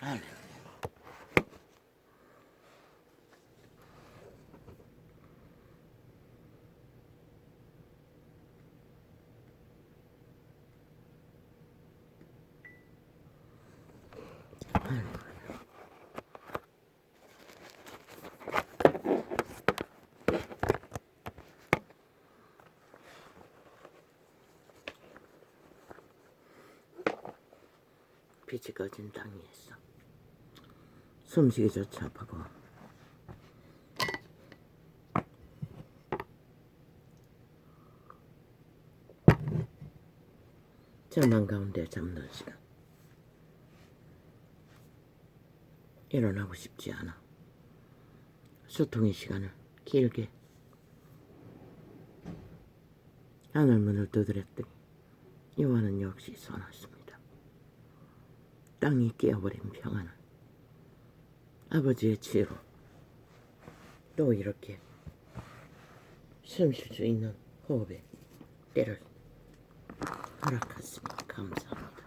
할렐루야. 빛이 꺼진 땅 위에서 숨쉬기조차 아프고 전망 가운데 잠든 시간. 일어나고 싶지 않아. 소통의 시간을 길게 하늘 문을 두드렸더니 요한은 역시 서놨습니다. 땅이 깨어버린 평안을 아버지의 지혜로 또 이렇게 숨 쉴 수 있는 호흡의 때를 허락하시니 감사합니다.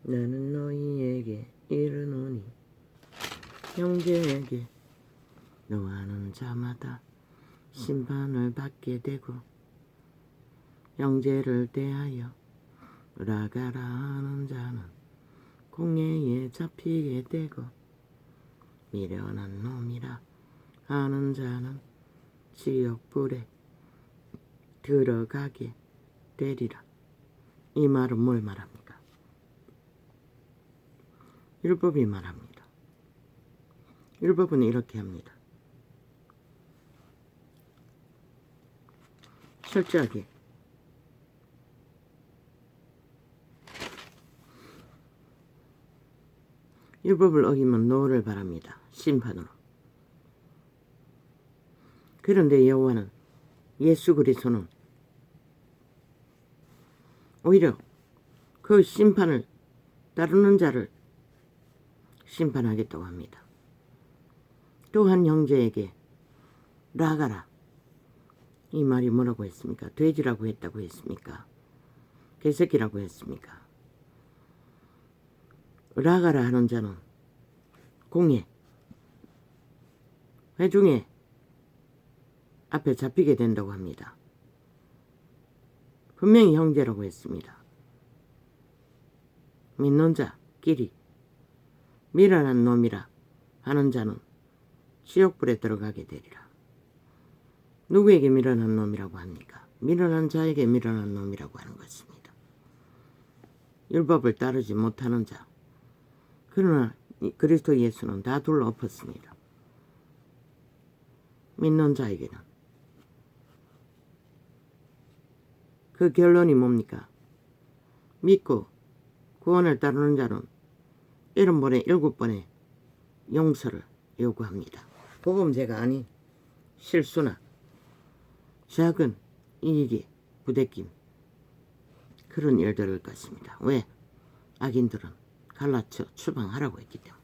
나는 너희에게 이르노니 형제에게 노하는 자마다 심판을 받게 되고 형제를 대하여 라가라 하는 자는 공회에 잡히게 되고 미련한 놈이라 하는 자는 지옥불에 들어가게 되리라. 이 말은 뭘 말합니까? 율법이 말합니다. 율법은 이렇게 합니다. 철저하게 율법을 어기면 노를 바랍니다. 심판으로. 그런데 여호와는 예수 그리스도는 오히려 그 심판을 따르는 자를 심판하겠다고 합니다. 또한 형제에게 라가라. 이 말이 뭐라고 했습니까? 돼지라고 했다고 했습니까? 개새끼라고 했습니까? 라가라 하는 자는 공회, 회중에 앞에 잡히게 된다고 합니다. 분명히 형제라고 했습니다. 믿는 자끼리 미련한 놈이라 하는 자는 지옥불에 들어가게 되리라. 누구에게 미련한 놈이라고 합니까? 미련한 자에게 미련한 놈이라고 하는 것입니다. 율법을 따르지 못하는 자. 그러나 그리스도 예수는 다 둘러 엎었습니다. 믿는 자에게는 그 결론이 뭡니까? 믿고 구원을 따르는 자는 70번에 7번의 용서를 요구합니다. 복음제가 아닌 실수나 작은 이익이 부대낌 그런 일들을 갖습니다. 왜? 악인들은 갈라쳐 추방하라고 했기 때문에.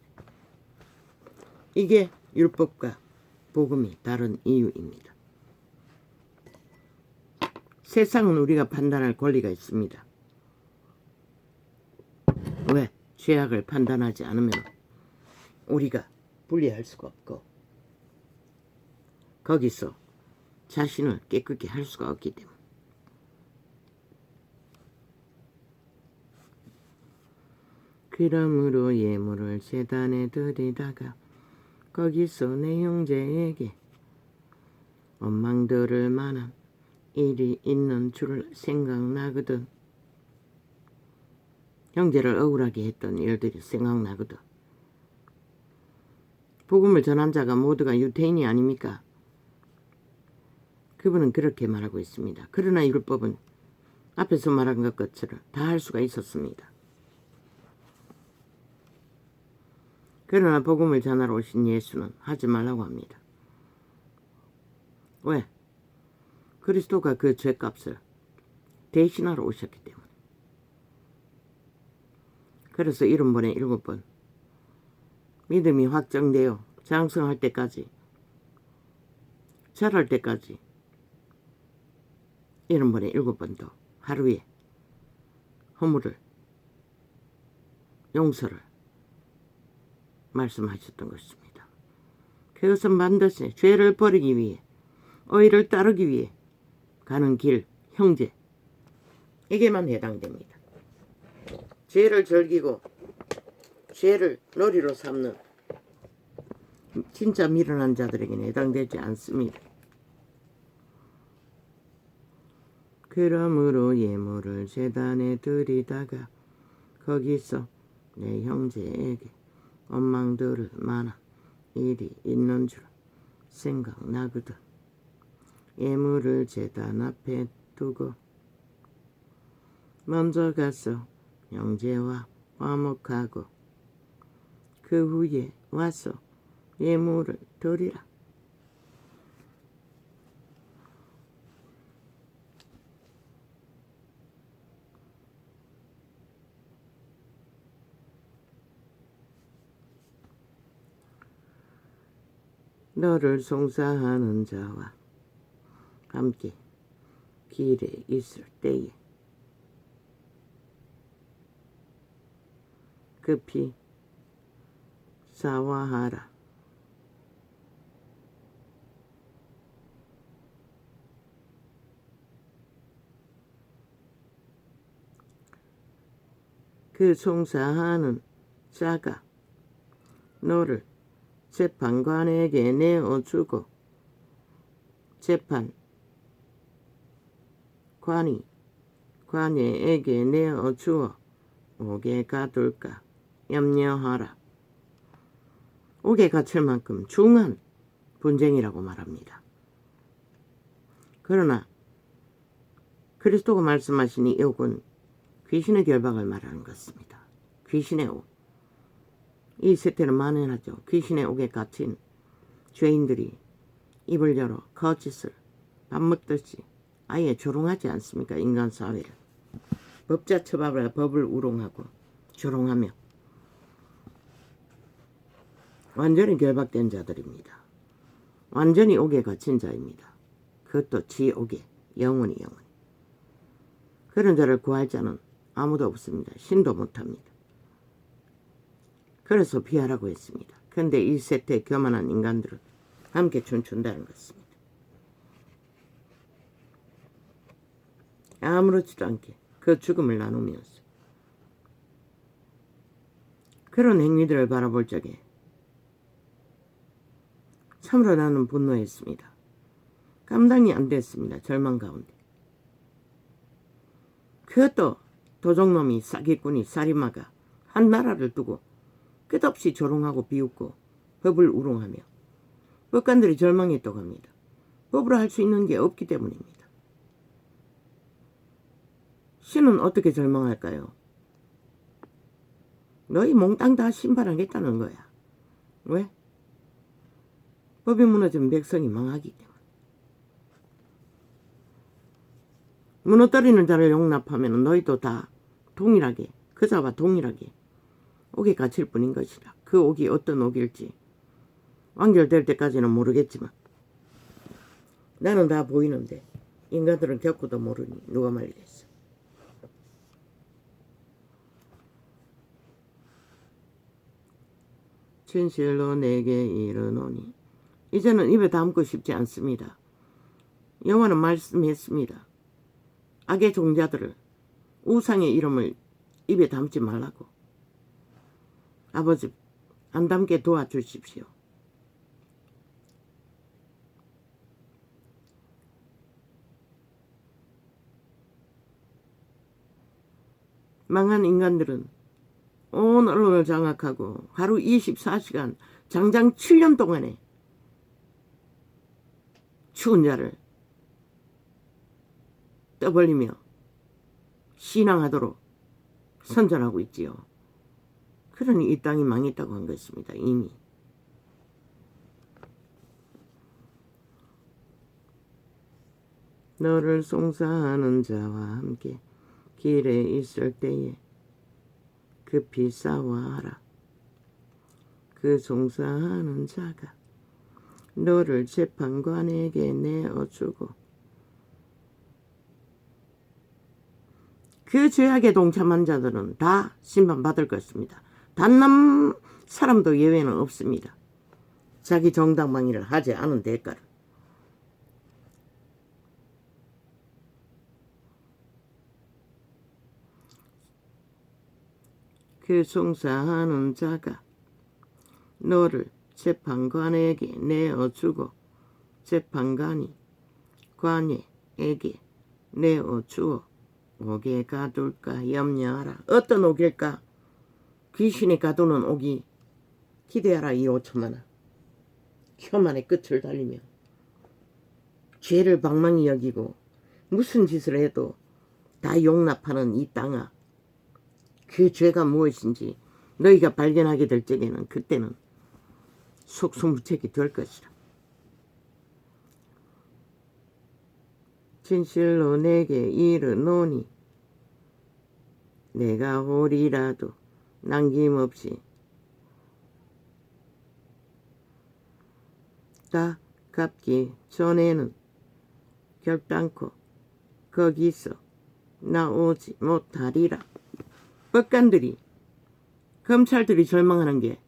이게 율법과 복음이 다른 이유입니다. 세상은 우리가 판단할 권리가 있습니다. 왜? 죄악을 판단하지 않으면 우리가 분리할 수가 없고 거기서 자신을 깨끗게 할 수가 없기 때문에. 그러므로 예물을 제단에 드리다가 거기서 내 형제에게 원망들을 만한 일이 있는 줄 생각나거든. 형제를 억울하게 했던 일들이 생각나거든. 복음을 전한 자가 모두가 유태인이 아닙니까? 그분은 그렇게 말하고 있습니다. 그러나 율법은 앞에서 말한 것처럼 다 할 수가 있었습니다. 그러나 복음을 전하러 오신 예수는 하지 말라고 합니다. 왜? 그리스도가 그 죄값을 대신하러 오셨기 때문에. 그래서 70번에 7번 믿음이 확정되어 장성할 때까지, 절할 때까지 70번에 7번도 하루에 허물을, 용서를 말씀하셨던 것입니다. 그것은 반드시 죄를 버리기 위해, 의를 따르기 위해 가는 길, 형제, 에게만 해당됩니다. 죄를 즐기고 죄를 놀이로 삼는 진짜 미련한 자들에게는 해당되지 않습니다. 그러므로 예물을 제단에 드리다가 거기서 내 형제에게 원망들을 많아 일이 있는 줄 생각나거든. 예물을 제단 앞에 두고 먼저 가서 형제와 화목하고 그 후에 와서 예물을 드리라. 너를 송사하는 자와 함께 길에 있을 때에 급히 사화하라. 그 송사하는 자가 너를 재판관에게 내어주고 재판관이 관예에게 내어주어 옥에 가둘까 염려하라. 옥에 갇힐 만큼 중한 분쟁이라고 말합니다. 그러나 그리스도가 말씀하신 이 옥은 귀신의 결박을 말하는 것입니다. 귀신의 옥. 이 세태는 만연하죠. 귀신의 옥에 갇힌 죄인들이 입을 열어 거짓을 밥 먹듯이 아예 조롱하지 않습니까? 인간 사회를. 법자 처벌에 법을 우롱하고 조롱하며 완전히 결박된 자들입니다. 완전히 옥에 갇힌 자입니다. 그것도 지옥에 영원히. 그런 자를 구할 자는 아무도 없습니다. 신도 못합니다. 그래서 피하라고 했습니다. 그런데 이 세태 교만한 인간들은 함께 춤춘다는 것입니다. 아무렇지도 않게 그 죽음을 나누면서 그런 행위들을 바라볼 적에 참으로 나는 분노했습니다. 감당이 안 됐습니다. 절망 가운데. 그것도 도적놈이, 사기꾼이, 살인마가 한 나라를 두고 끝없이 조롱하고 비웃고 법을 우롱하며 법관들이 절망했다고 합니다. 법으로 할 수 있는 게 없기 때문입니다. 신은 어떻게 절망할까요? 너희 몽땅 다 심판하겠다는 거야. 왜? 법이 무너지면 백성이 망하기 때문에. 무너뜨리는 자를 용납하면 너희도 다 동일하게, 그 자와 동일하게 옥에 갇힐 뿐인 것이다. 그 옥이 어떤 옥일지 완결될 때까지는 모르겠지만 나는 다 보이는데 인간들은 겪고도 모르니 누가 말리겠어. 진실로 내게 이르노니 이제는 입에 담고 싶지 않습니다. 여호와는 말씀했습니다. 악의 종자들을, 우상의 이름을 입에 담지 말라고. 아버지, 안 담게 도와주십시오. 망한 인간들은 온 언론을 장악하고 하루 24시간 장장 7년 동안에 추운 자를 떠벌리며 신앙하도록 선전하고 있지요. 그러니 이 땅이 망했다고 한 것입니다. 이미. 너를 송사하는 자와 함께 길에 있을 때에 급히 싸워하라. 그 송사하는 자가 너를 재판관에게 내어주고 그 죄악에 동참한 자들은 다 심판받을 것입니다. 단 한 사람도 예외는 없습니다. 자기 정당방위를 하지 않은 대가를. 그 송사하는 자가 너를 재판관에게 내어주고 재판관이 관예에게 내어주어 옥에 가둘까 염려하라. 어떤 옥일까? 귀신이 가두는 옥이 기대하라. 이 5천만원 혐한의 끝을 달리며 죄를 방망이 여기고 무슨 짓을 해도 다 용납하는 이 땅아, 그 죄가 무엇인지 너희가 발견하게 될 적에는 그때는 속수무책이 될 것이라. 진실로 내게 이르노니 내가 오리라도 남김없이 다 갚기 전에는 결단코 거기서 나오지 못하리라. 법관들이 검찰들이 절망하는 게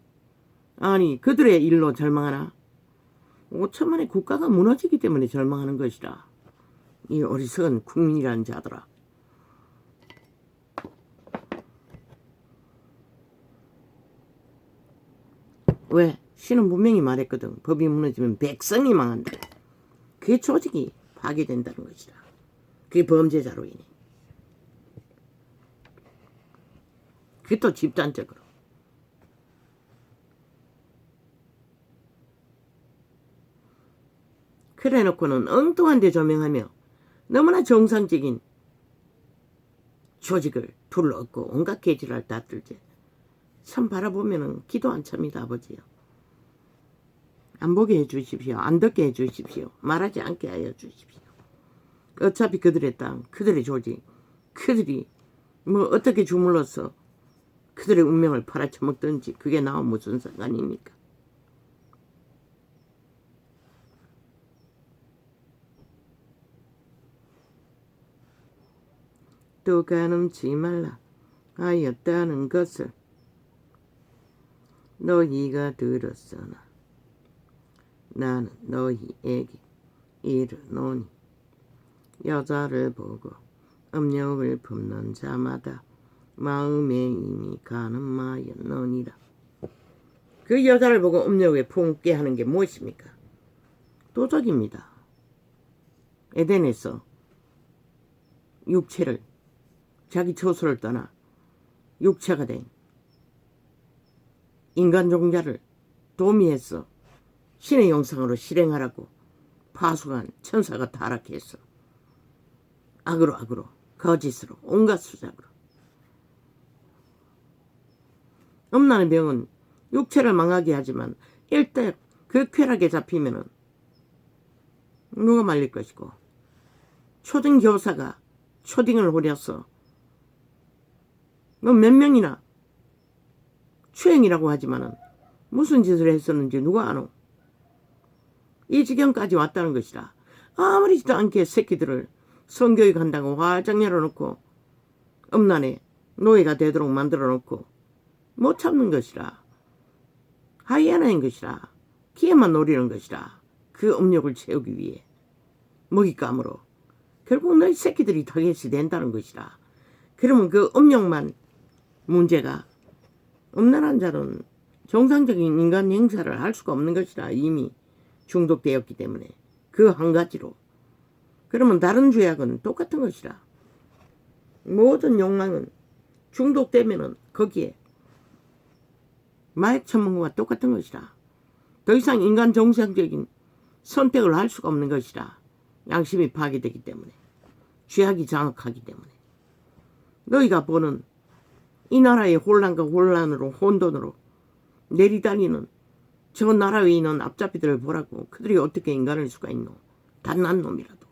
아니 그들의 일로 절망하나? 5천만의 국가가 무너지기 때문에 절망하는 것이라. 이 어리석은 국민이라는 자들아. 왜? 신은 분명히 말했거든. 법이 무너지면 백성이 망한다. 그게 조직이 파괴된다는 것이다. 그게 범죄자로 인해. 그게 또 집단적으로. 그래 놓고는 엉뚱한 데 조명하며 너무나 정상적인 조직을 둘러엎고 온갖 개질을 다 들지. 참 바라보면은 기도 안 찹니다. 아버지요. 안 보게 해주십시오. 안 듣게 해주십시오. 말하지 않게 하여 주십시오. 어차피 그들의 땅, 그들의 조직, 그들이 뭐 어떻게 주물러서 그들의 운명을 팔아쳐먹든지 그게 나와 무슨 상관입니까? 또 가늠치 말라 하였다는 것을 너희가 들었으나 나는 너희에게 이르노니 여자를 보고 음욕을 품는 자마다 마음에 이미 가늠하였느니라. 그 여자를 보고 음욕을 품게 하는 게 무엇입니까? 도적입니다. 에덴에서 육체를 자기 처소를 떠나 육체가 된 인간 종자를 도미해서 신의 영상으로 실행하라고 파수한 천사가 타락해서 악으로 거짓으로 온갖 수작으로. 음란의 병은 육체를 망하게 하지만 일단 그 쾌락에 잡히면은 누가 말릴 것이고, 초딩 교사가 초딩을 후려서 뭐 몇 명이나 추행이라고 하지만은 무슨 짓을 했었는지 누가 아노? 이 지경까지 왔다는 것이라. 아무리지도 않게 새끼들을 성교육 한다고 화장 열어놓고 음란의 노예가 되도록 만들어 놓고 못 참는 것이라. 하이에나인 것이라. 기회만 노리는 것이라. 그 음욕을 채우기 위해 먹잇감으로 결국 너희 새끼들이 타겟이 된다는 것이라. 그러면 그 음욕만 문제가, 음란한 자는 정상적인 인간 행사를 할 수가 없는 것이라. 이미 중독되었기 때문에 그 한 가지로. 그러면 다른 죄악은 똑같은 것이라. 모든 욕망은 중독되면은 거기에 마약 처먹는 것과 똑같은 것이라. 더 이상 인간 정상적인 선택을 할 수가 없는 것이라. 양심이 파괴되기 때문에, 죄악이 장악하기 때문에. 너희가 보는 이 나라의 혼란과 혼란으로 혼돈으로 내리다니는 저 나라 위에 있는 앞잡이들을 보라고. 그들이 어떻게 인간일 수가 있노? 단 한 놈이라도.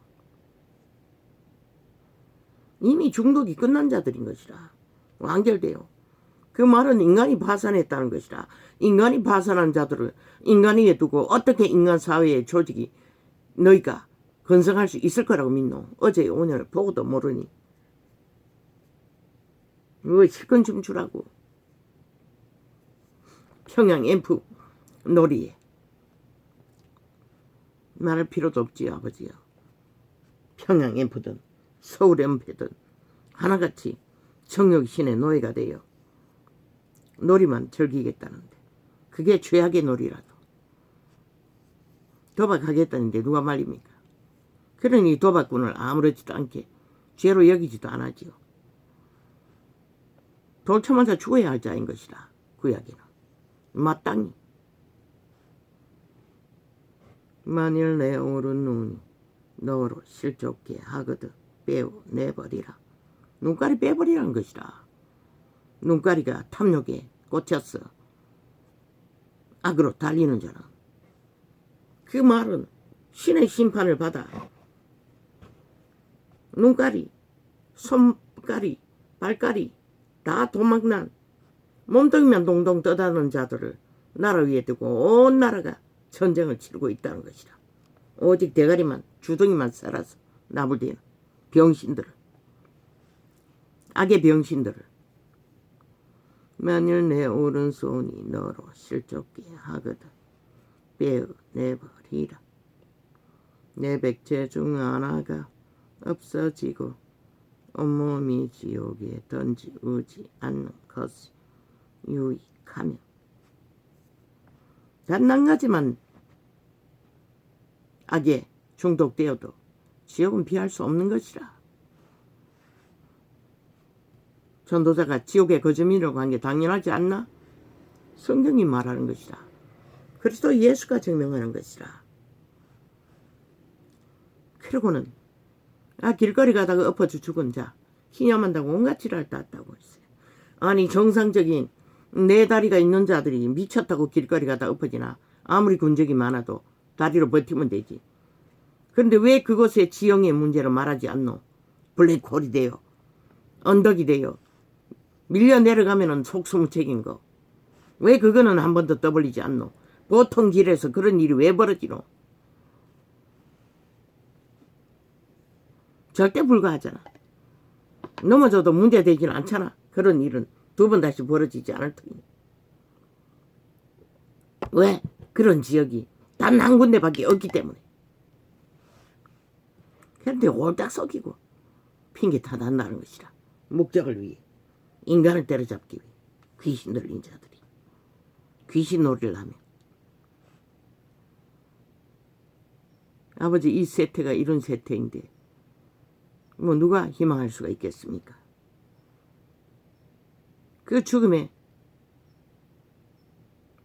이미 중독이 끝난 자들인 것이라. 완결되어 그 말은 인간이 파산했다는 것이라. 인간이 파산한 자들을 인간에게 두고 어떻게 인간 사회의 조직이 너희가 건성할 수 있을 거라고 믿노? 어제 오늘 보고도 모르니 왜 실컷 좀 주라고. 평양 앰프 놀이에 말할 필요도 없지요, 아버지요. 평양 앰프든 서울 앰프든 하나같이 정욕 신의 노예가 되어 놀이만 즐기겠다는데 그게 죄악의 놀이라도 도박하겠다는데 누가 말립니까? 그러니 도박꾼을 아무렇지도 않게 죄로 여기지도 않았지요. 돌쳐맞아 죽어야 할 자인 것이라. 구약에는 마땅히. 만일 내 오른 눈이 너로 실족게 하거든 빼어내버리라. 눈깔이 빼버리라는 것이라. 눈가리가 탐욕에 꽂혔어. 악으로 달리는 자는. 그 말은 신의 심판을 받아 눈가리, 손가리, 발가리 다 도망난 몸뚱이만 동동 떠다는 자들을 나라 위에 두고 온 나라가 전쟁을 치르고 있다는 것이라. 오직 대가리만 주둥이만 살아서 나불대는 병신들을, 악의 병신들을. 만일 내 오른손이 너로 실족게 하거든 빼어내버리라. 내 백제 중 하나가 없어지고 온몸이 지옥에 던지우지 않는 것이 유익하며. 단 한 가지만 악에 중독되어도 지옥은 피할 수 없는 것이라. 전도자가 지옥의 거점이라고 한 게 당연하지 않나? 성경이 말하는 것이라. 그리스도 예수가 증명하는 것이라. 그러고는 길거리 가다가 엎어져 죽은 자 기념한다고 온갖 지랄 땄다고 했어요. 아니 정상적인 네 다리가 있는 자들이 미쳤다고 길거리 가다 엎어지나? 아무리 군적이 많아도 다리로 버티면 되지. 그런데 왜 그것의 지형의 문제를 말하지 않노? 블랙홀이 돼요. 언덕이 돼요. 밀려 내려가면은 속수무책인 거. 왜 그거는 한 번도 떠벌리지 않노? 보통 길에서 그런 일이 왜 벌어지노? 절대 불가하잖아. 넘어져도 문제되지는 않잖아. 그런 일은 두 번 다시 벌어지지 않을 터니. 왜? 그런 지역이 단 한 군데밖에 없기 때문에. 그런데 홀딱 속이고 핑계 타단다는 것이라. 목적을 위해 인간을 때려잡기 위해 귀신 들린 자들이 귀신 놀이를 하며. 아버지 이 세태가 이런 세태인데 뭐 누가 희망할 수가 있겠습니까? 그 죽음에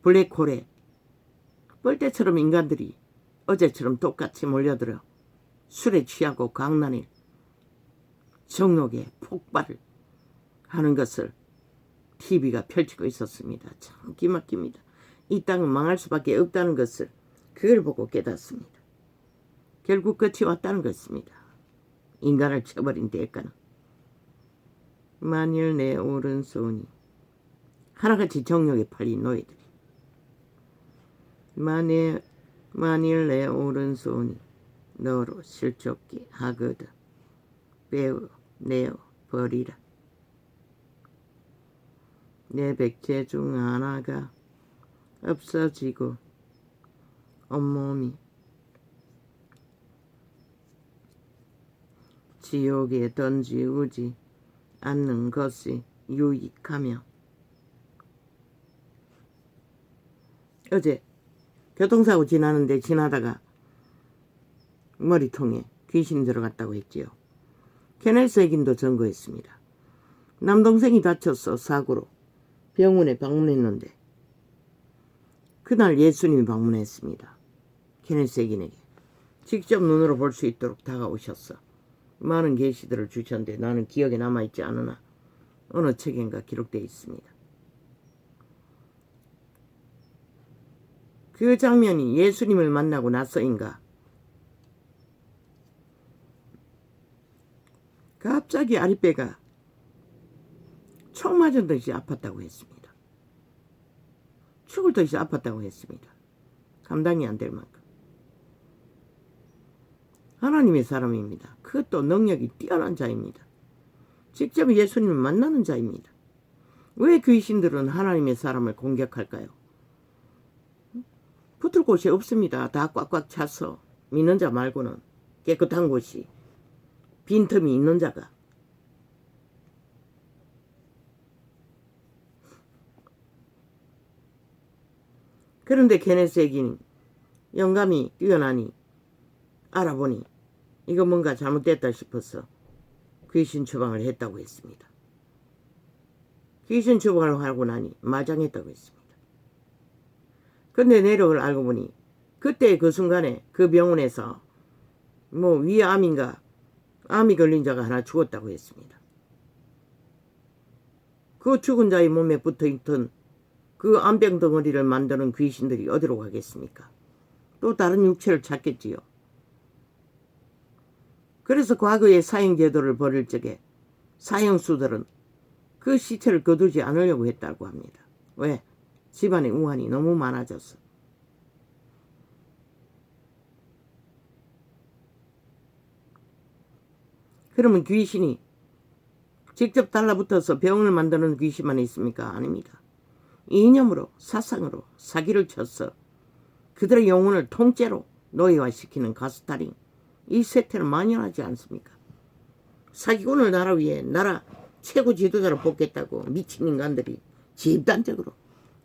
블랙홀에 뻘떼처럼 인간들이 어제처럼 똑같이 몰려들어 술에 취하고 강난에 정욕에 폭발을 하는 것을 TV가 펼치고 있었습니다. 참 기막힙니다. 이 땅은 망할 수밖에 없다는 것을 그걸 보고 깨닫습니다. 결국 끝이 왔다는 것입니다. 인간을 쳐버린 대가는. 만일 내 오른손이 하나같이 정욕에 팔린 노예들이 만일 내 오른손이 너로 실족게 하거든 빼어내어 버리라. 내 백제 중 하나가 없어지고 온몸이 지옥에 던지우지 않는 것이 유익하며. 어제 교통사고 지나다가 머리통에 귀신이 들어갔다고 했지요. 케네스 핵인도 증거했습니다. 남동생이 다쳐서 사고로 병원에 방문했는데 그날 예수님이 방문했습니다. 케네스 핵인에게 직접 눈으로 볼 수 있도록 다가오셨어. 많은 계시들을 주셨는데 나는 기억에 남아있지 않으나 어느 책인가 기록되어 있습니다. 그 장면이 예수님을 만나고 나서인가 갑자기 아랫배가 총 맞은 듯이 아팠다고 했습니다. 죽을 듯이 아팠다고 했습니다. 감당이 안 될 만큼. 하나님의 사람입니다. 그것도 능력이 뛰어난 자입니다. 직접 예수님을 만나는 자입니다. 왜 귀신들은 하나님의 사람을 공격할까요? 붙을 곳이 없습니다. 다 꽉꽉 차서 믿는 자 말고는 깨끗한 곳이 빈틈이 있는 자가. 그런데 게네스에게는 영감이 뛰어나니 알아보니 이거 뭔가 잘못됐다 싶어서 귀신 처방을 했다고 했습니다. 귀신 처방을 하고 나니 말짱했다고 했습니다. 근데 내력을 알고 보니 그때 그 순간에 그 병원에서 위암인가 암이 걸린 자가 하나 죽었다고 했습니다. 그 죽은 자의 몸에 붙어있던 그 암병 덩어리를 만드는 귀신들이 어디로 가겠습니까? 또 다른 육체를 찾겠지요. 그래서 과거의 사형제도를 벌일 적에 사형수들은 그 시체를 거두지 않으려고 했다고 합니다. 왜? 집안의 우환이 너무 많아졌어. 그러면 귀신이 직접 달라붙어서 병을 만드는 귀신만 있습니까? 아닙니다. 이념으로 사상으로 사기를 쳤어 그들의 영혼을 통째로 노예화시키는 가스타링, 이 세태는 만연하지 않습니까? 사기꾼을 나라 위에 나라 최고 지도자로 뽑겠다고 미친 인간들이 집단적으로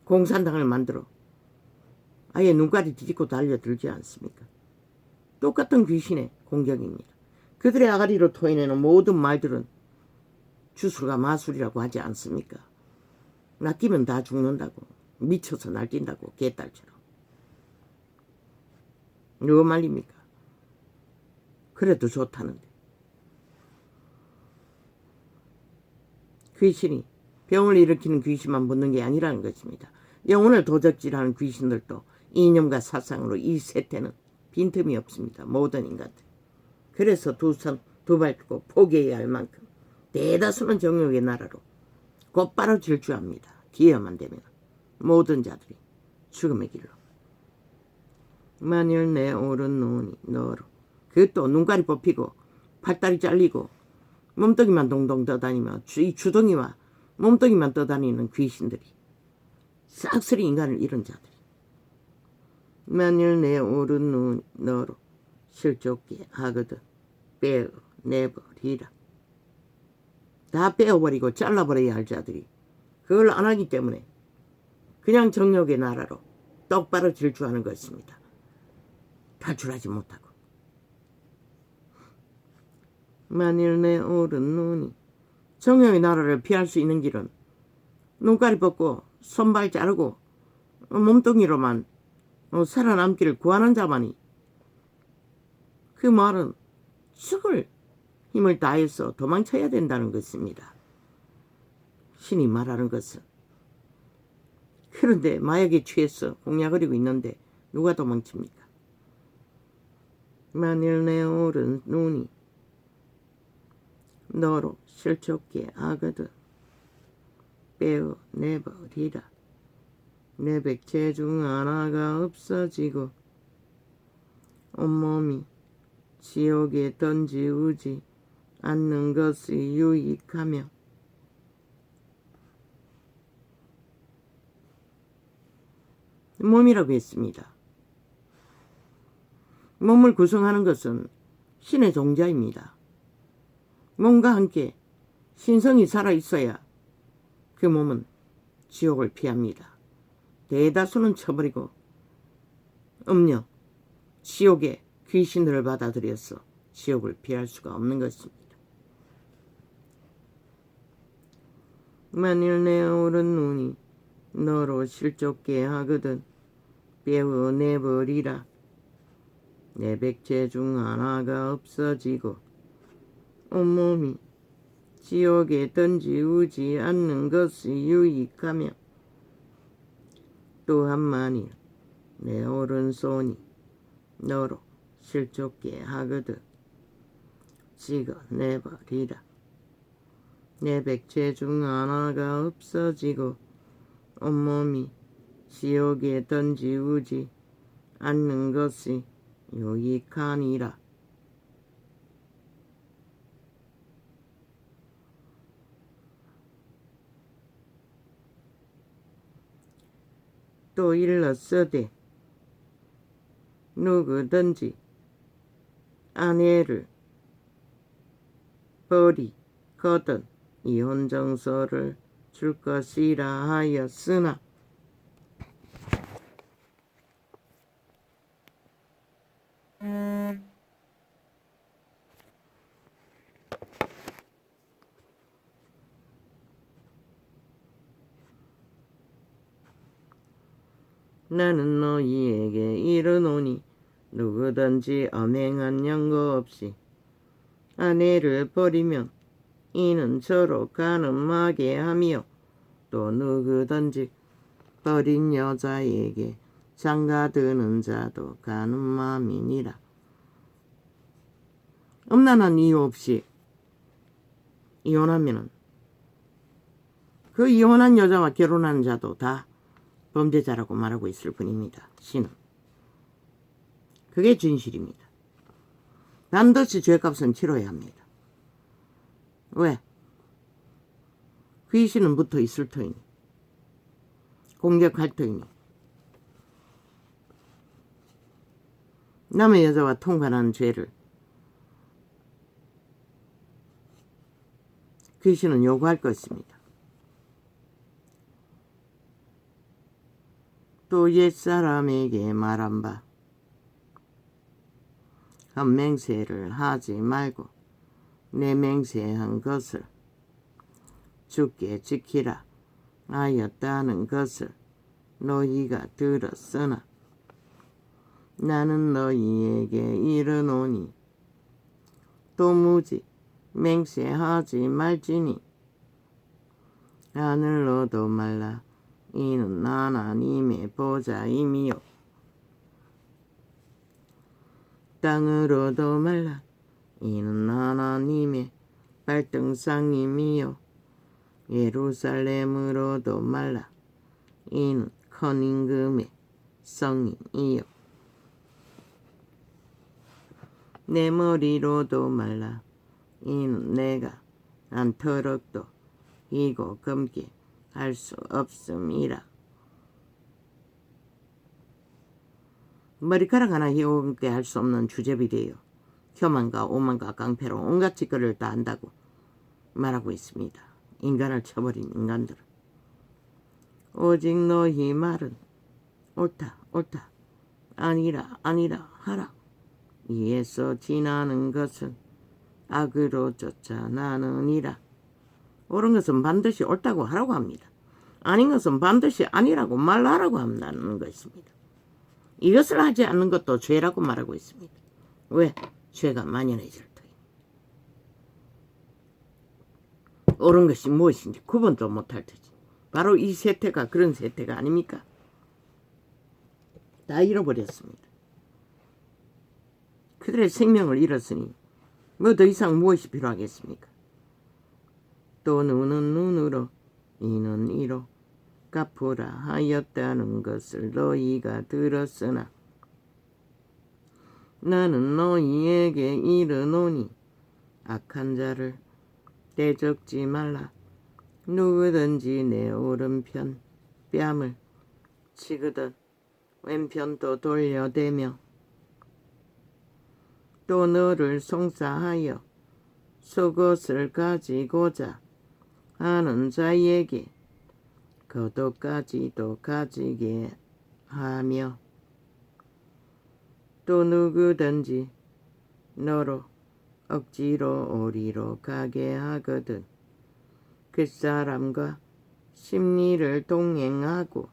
공산당을 만들어 아예 눈까지 뒤집고 달려들지 않습니까? 똑같은 귀신의 공격입니다. 그들의 아가리로 토해내는 모든 말들은 주술과 마술이라고 하지 않습니까? 낚이면 다 죽는다고, 미쳐서 날뛴다고, 개딸처럼. 누구 말입니까? 그래도 좋다는데. 귀신이 병을 일으키는 귀신만 붙는 게 아니라는 것입니다. 영혼을 도적질하는 귀신들도 이념과 사상으로 이 세태는 빈틈이 없습니다. 모든 인간들. 그래서 두 손 두 발 펴고 포기해야 할 만큼 대다수는 정욕의 나라로 곧바로 질주합니다. 기회만 되면 모든 자들이 죽음의 길로. 만일 내 오른 눈이 너로. 그것도 눈깔이 뽑히고 팔다리 잘리고 몸뚱이만 동동 떠다니며 이 주둥이와 몸뚱이만 떠다니는 귀신들이 싹쓸이 인간을 잃은 자들이. 만일 내 오른 눈이 너로 실족게 하거든 빼어내버리라. 다 빼어버리고 잘라버려야 할 자들이 그걸 안 하기 때문에 그냥 정욕의 나라로 똑바로 질주하는 것입니다. 탈출하지 못하고. 만일 내 오른 눈이 정욕의 나라를 피할 수 있는 길은 눈깔이 벗고 손발 자르고 몸뚱이로만 살아남기를 구하는 자만이, 그 말은 죽을 힘을 다해서 도망쳐야 된다는 것입니다. 신이 말하는 것은. 그런데 마약에 취해서 공약거리고 있는데 누가 도망칩니까? 만일 내 오른 눈이 너로 실족게 하거든 빼어내버리라. 내 백체 중 하나가 없어지고 온몸이 지옥에 던지우지 않는 것이 유익하며 몸이라고 했습니다. 몸을 구성하는 것은 신의 종자입니다. 몸과 함께 신성이 살아있어야 그 몸은 지옥을 피합니다. 대다수는 쳐버리고 음력, 지옥의 귀신들을 받아들여서 지옥을 피할 수가 없는 것입니다. 만일 내 오른 눈이 너로 실족게 하거든 빼어내버리라. 내 백체 중 하나가 없어지고 온몸이 지옥에 던지우지 않는 것이 유익하며 또한 만일 내 오른손이 너로 실족게 하거든 찍어내버리라. 내 백체 중 하나가 없어지고 온몸이 지옥에 던지우지 않는 것이 유익하니라. 또 일렀으되 누구든지 아내를 버리거든 이혼정서를 줄 것이라 하였으나 나는 너희에게 이르노니 누구든지 엄행한 연고 없이 아내를 버리면 이는 저로 간음하게 하며 또 누구든지 버린 여자에게 장가드는 자도 간음함이니라. 음란한 이유 없이 이혼하면은 그 이혼한 여자와 결혼한 자도 다 범죄자라고 말하고 있을 뿐입니다. 신은. 그게 진실입니다. 반드시 죄값은 치러야 합니다. 왜? 귀신은 붙어 있을 터이니 공격할 터이니 남의 여자와 통관한 죄를 귀신은 요구할 것입니다. 또 옛사람에게 말한 바 헛맹세를 하지 말고 내 맹세한 것을 주께 지키라 하였다는 것을 너희가 들었으나 나는 너희에게 이르노니 도무지 맹세하지 말지니 하늘로도 말라 이는 하나님의 보좌임이요 땅으로도 말라 이는 하나님의 발등상임이요 예루살렘으로도 말라 이는 큰 임금의 성이요 내 머리로도 말라 이는 내가 한 터럭도 이고 검게 할 수 없음이라. 머리카락 하나 희고검게 할 수 없는 주제비래요. 혐한과 오만과 깡패로 온갖 짓거리를 다 한다고 말하고 있습니다. 인간을 쳐버린 인간들은. 오직 너희 말은 옳다 옳다 아니라 아니라 하라. 이에서 지나는 것은 악으로 쫓아나느니라. 옳은 것은 반드시 옳다고 하라고 합니다. 아닌 것은 반드시 아니라고 말하라고 한다는 것입니다. 이것을 하지 않는 것도 죄라고 말하고 있습니다. 왜? 죄가 만연해질 터이니. 옳은 것이 무엇인지 구분도 못할 터지. 바로 이 세태가 그런 세태가 아닙니까? 다 잃어버렸습니다. 그들의 생명을 잃었으니 뭐 더 이상 무엇이 필요하겠습니까? 또 눈은 눈으로 이는 이로 갚으라 하였다는 것을 너희가 들었으나 나는 너희에게 이르노니 악한 자를 대적지 말라. 누구든지 내 오른편 뺨을 치거든 왼편도 돌려대며 또 너를 송사하여 속옷을 가지고자 하는 자에게 겉옷까지도 가지게 하며 또 누구든지 너로 억지로 어리로 가게 하거든 그 사람과 심리를 동행하고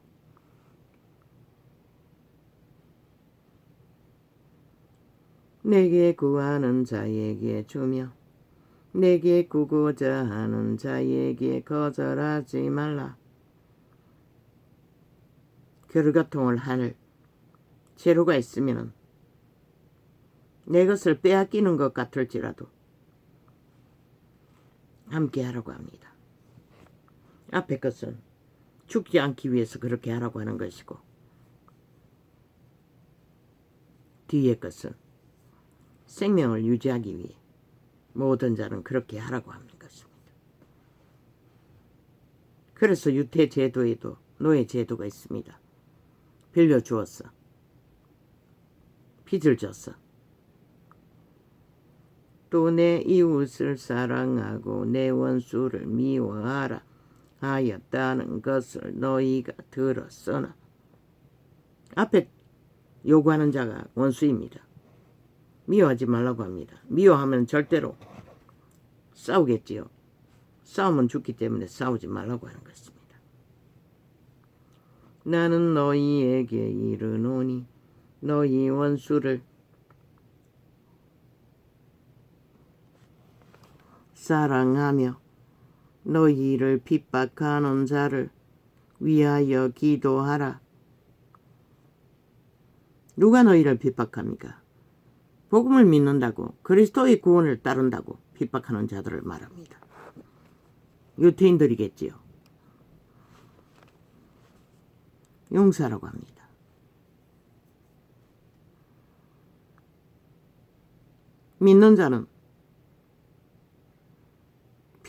내게 구하는 자에게 주며 내게 구고자 하는 자에게 거절하지 말라. 결과통을 할 재료가 있으면 내 것을 빼앗기는 것 같을지라도 함께 하라고 합니다. 앞에 것은 죽지 않기 위해서 그렇게 하라고 하는 것이고 뒤에 것은 생명을 유지하기 위해 모든 자는 그렇게 하라고 하는 것입니다. 그래서 유태제도에도 노예제도가 있습니다. 빌려주었어. 빚을 졌어. 또 내 이웃을 사랑하고 내 원수를 미워하라 하였다는 것을 너희가 들었으나 앞에 요구하는 자가 원수입니다. 미워하지 말라고 합니다. 미워하면 절대로 싸우겠지요. 싸우면 죽기 때문에 싸우지 말라고 하는 것입니다. 나는 너희에게 이르노니 너희 원수를 사랑하며 너희를 핍박하는 자를 위하여 기도하라. 누가 너희를 핍박합니까? 복음을 믿는다고 그리스도의 구원을 따른다고 핍박하는 자들을 말합니다. 유태인들이겠지요. 용서하라고 합니다. 믿는 자는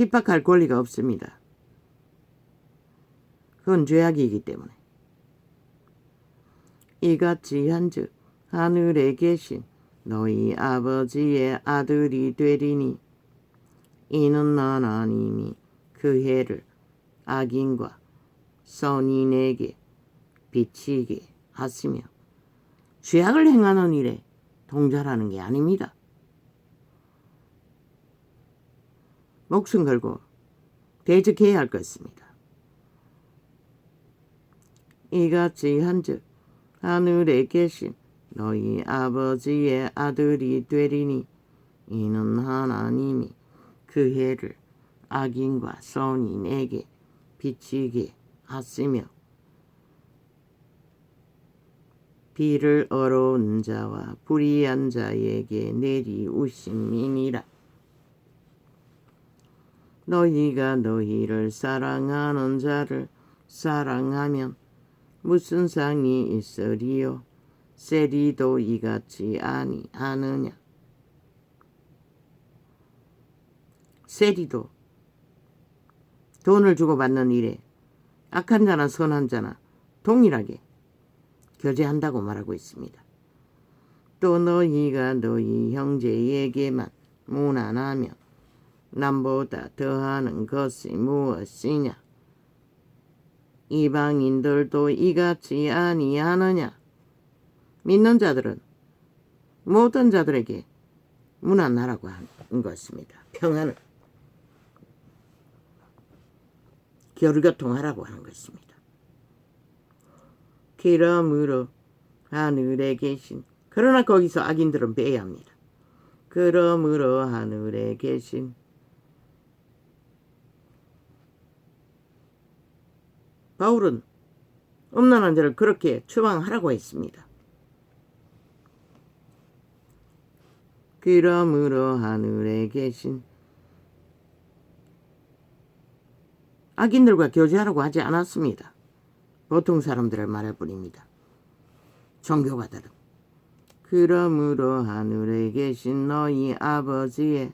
핍박할 권리가 없습니다. 그건 죄악이기 때문에. 이같이 한즉 하늘에 계신 너희 아버지의 아들이 되리니 이는 하나님이 그 해를 악인과 선인에게 비치게 하시며 죄악을 행하는 일에 동잘하는 게 아닙니다. 목숨 걸고 대적해야 할 것입니다. 이같이 한즉 하늘에 계신 너희 아버지의 아들이 되리니 이는 하나님이 그 해를 악인과 선인에게 비치게 하시며 비를 어려운 자와 불의한 자에게 내리우심이니라. 너희가 너희를 사랑하는 자를 사랑하면 무슨 상이 있으리요? 세리도 이같이 아니하느냐? 세리도 돈을 주고 받는 일에 악한 자나 선한 자나 동일하게 교제한다고 말하고 있습니다. 또 너희가 너희 형제에게만 무난하며 남보다 더하는 것이 무엇이냐? 이방인들도 이같이 아니하느냐? 믿는 자들은 모든 자들에게 무난하라고 하는 것입니다. 평안을 교류교통하라고 하는 것입니다. 그러므로 하늘에 계신 그러나 거기서 악인들은 빼야 합니다. 그러므로 하늘에 계신 바울은 음란한 자를 그렇게 추방하라고 했습니다. 그러므로 하늘에 계신 악인들과 교제하라고 하지 않았습니다. 보통 사람들을 말할 뿐입니다. 종교가들은. 그러므로 하늘에 계신 너희 아버지의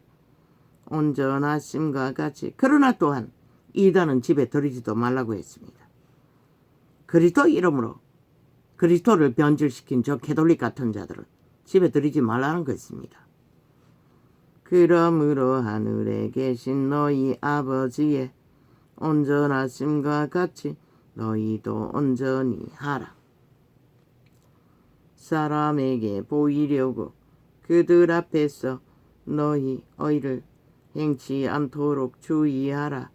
온전하심과 같이 그러나 또한 이단은 집에 들이지도 말라고 했습니다. 그리스도 이름으로 그리스도를 변질시킨 저 캐톨릭 같은 자들은 집에 들이지 말라는 것입니다. 그러므로 하늘에 계신 너희 아버지의 온전하심과 같이 너희도 온전히 하라. 사람에게 보이려고 그들 앞에서 너희 의를 행치 않도록 주의하라.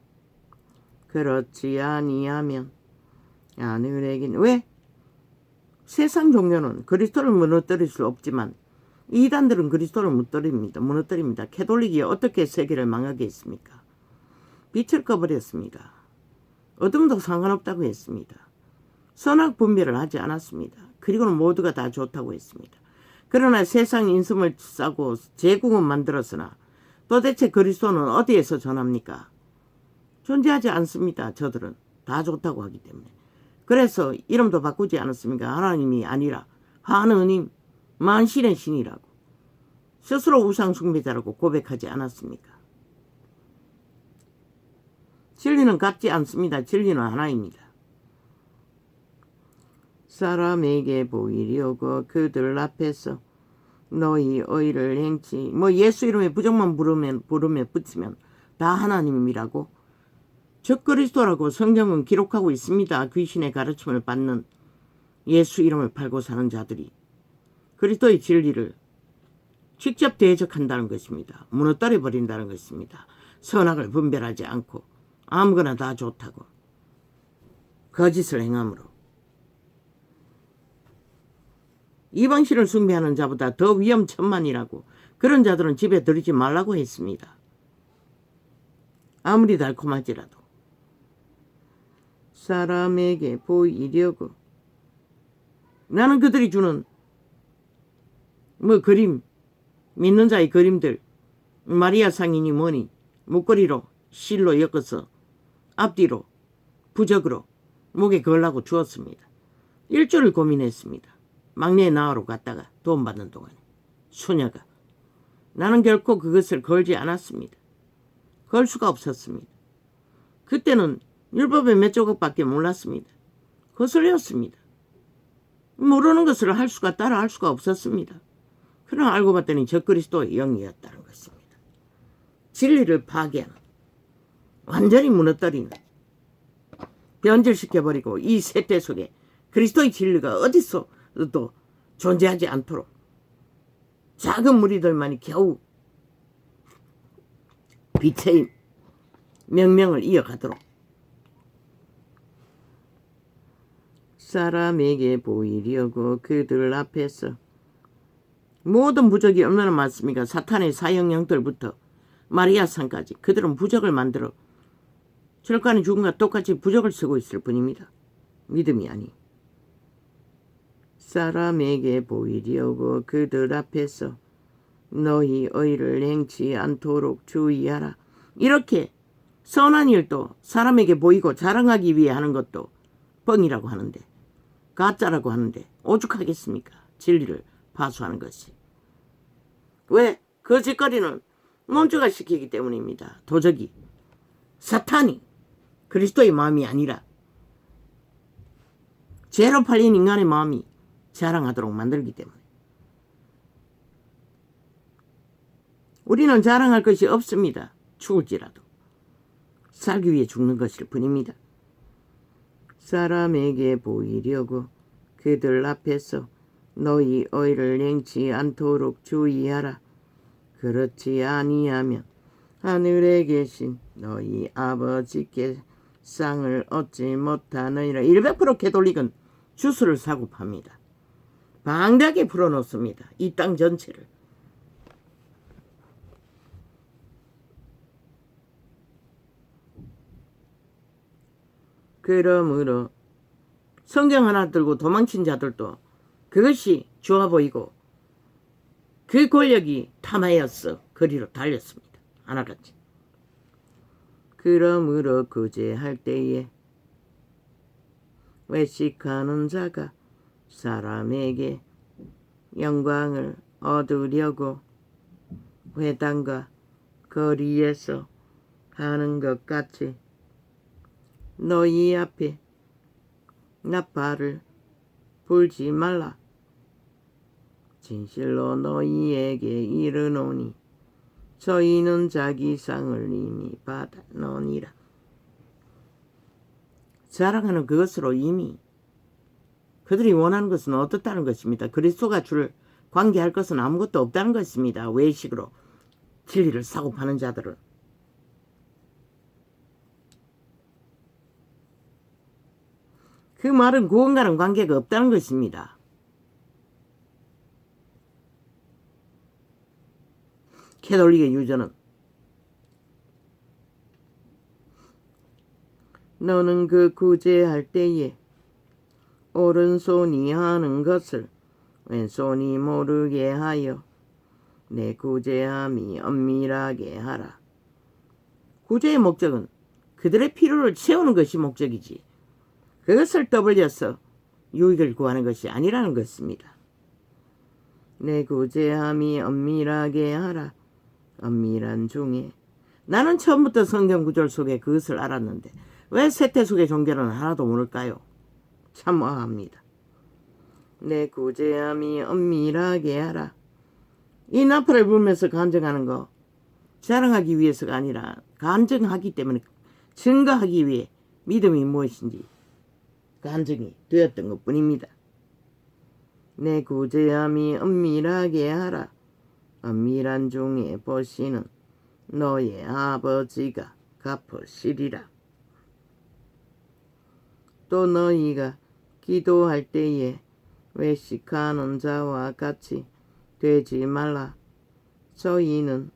그렇지 아니하면 하늘에겐 왜? 세상 종교는 그리스도를 무너뜨릴 수 없지만 이단들은 그리스도를 무너뜨립니다. 캐톨릭이 어떻게 세계를 망하게 했습니까? 빛을 꺼버렸습니다. 어둠도 상관없다고 했습니다. 선악 분별을 하지 않았습니다. 그리고는 모두가 다 좋다고 했습니다. 그러나 세상 인심을 싸고 제국은 만들었으나 도대체 그리스도는 어디에서 전합니까? 존재하지 않습니다. 저들은 다 좋다고 하기 때문에. 그래서 이름도 바꾸지 않았습니까? 하나님이 아니라 하느님 만신의 신이라고 스스로 우상 숭배자라고 고백하지 않았습니까? 진리는 같지 않습니다. 진리는 하나입니다. 사람에게 보이려고 그들 앞에서 너희 의를 행치. 예수 이름에 부정만 부르면 붙이면 다 하나님이라고 적그리스도라고 성경은 기록하고 있습니다. 귀신의 가르침을 받는 예수 이름을 팔고 사는 자들이 그리스도의 진리를 직접 대적한다는 것입니다. 무너뜨려 버린다는 것입니다. 선악을 분별하지 않고 아무거나 다 좋다고 거짓을 행함으로 이방신을 숭배하는 자보다 더 위험천만이라고 그런 자들은 집에 들이지 말라고 했습니다. 아무리 달콤할지라도 사람에게 보이려고 나는 그들이 주는 그림 믿는 자의 그림들 마리아 상이니 뭐니 목걸이로 실로 엮어서 앞뒤로 부적으로 목에 걸라고 주었습니다. 일주를 고민했습니다. 막내 나으로 갔다가 돈 받는 동안에 수녀가 나는 결코 그것을 걸지 않았습니다. 걸 수가 없었습니다. 그때는 율법의 몇 조각밖에 몰랐습니다. 거슬렸습니다. 모르는 것을 따라 할 수가 없었습니다. 그러나 알고 봤더니 적그리스도의 영이었다는 것입니다. 진리를 파괴하는 완전히 무너뜨리는 변질시켜버리고 이 세대 속에 그리스도의 진리가 어디서 또 존재하지 않도록 작은 무리들만이 겨우 빛의 명명을 이어가도록 사람에게 보이려고 그들 앞에서 모든 부적이 얼마나 많습니까? 사탄의 사형령들부터 마리아 상까지 그들은 부적을 만들어 철간의 죽음과 똑같이 부적을 쓰고 있을 뿐입니다. 믿음이 아니. 사람에게 보이려고 그들 앞에서 너희 의를 행치 않도록 주의하라. 이렇게 선한 일도 사람에게 보이고 자랑하기 위해 하는 것도 뻥이라고 하는데 가짜라고 하는데 오죽하겠습니까? 진리를 파수하는 것이. 왜? 거짓거리는 논주가 시키기 때문입니다. 도적이 사탄이 그리스도의 마음이 아니라 죄로 팔린 인간의 마음이 자랑하도록 만들기 때문에 우리는 자랑할 것이 없습니다. 죽을지라도 살기 위해 죽는 것일 뿐입니다. 사람에게 보이려고 그들 앞에서 너희 의를 행치 않도록 주의하라. 그렇지 아니하면 하늘에 계신 너희 아버지께 상을 얻지 못하느니라. 100% 캐톨릭은 주스를 사고 팝니다. 방대하게 풀어놓습니다. 이 땅 전체를. 그러므로 성경 하나 들고 도망친 자들도 그것이 좋아 보이고 그 권력이 탐하였어 거리로 달렸습니다. 하나같이. 그러므로 구제할 때에 외식하는 자가 사람에게 영광을 얻으려고 회당과 거리에서 하는 것 같이 너희 앞에 나팔을 불지 말라. 진실로 너희에게 이르노니 저희는 자기 상을 이미 받았노니라. 자랑하는 그것으로 이미 그들이 원하는 것은 어떻다는 것입니다. 그리스도가 주를 관계할 것은 아무것도 없다는 것입니다. 외식으로 진리를 사고 파는 자들은. 그 말은 구원과는 관계가 없다는 것입니다. 캐톨릭의 유저는 너는 그 구제할 때에 오른손이 하는 것을 왼손이 모르게 하여 내 구제함이 엄밀하게 하라. 구제의 목적은 그들의 필요를 채우는 것이 목적이지 그것을 떠벌려서 유익을 구하는 것이 아니라는 것입니다. 내 구제함이 엄밀하게 하라. 엄밀한 중에 나는 처음부터 성경 구절 속에 그것을 알았는데 왜 세태 속의 종교는 하나도 모를까요? 참화합니다. 내 구제함이 엄밀하게 하라. 이 나팔을 불면서 간증하는 거 자랑하기 위해서가 아니라 간증하기 때문에 증거하기 위해 믿음이 무엇인지 간증이 되었던 것뿐입니다. 내 구제함이 엄밀하게 하라. 엄밀한 중에 보시는 너의 아버지가 갚으시리라. 또 너희가 기도할 때에 외식하는 자와 같이 되지 말라. 저희는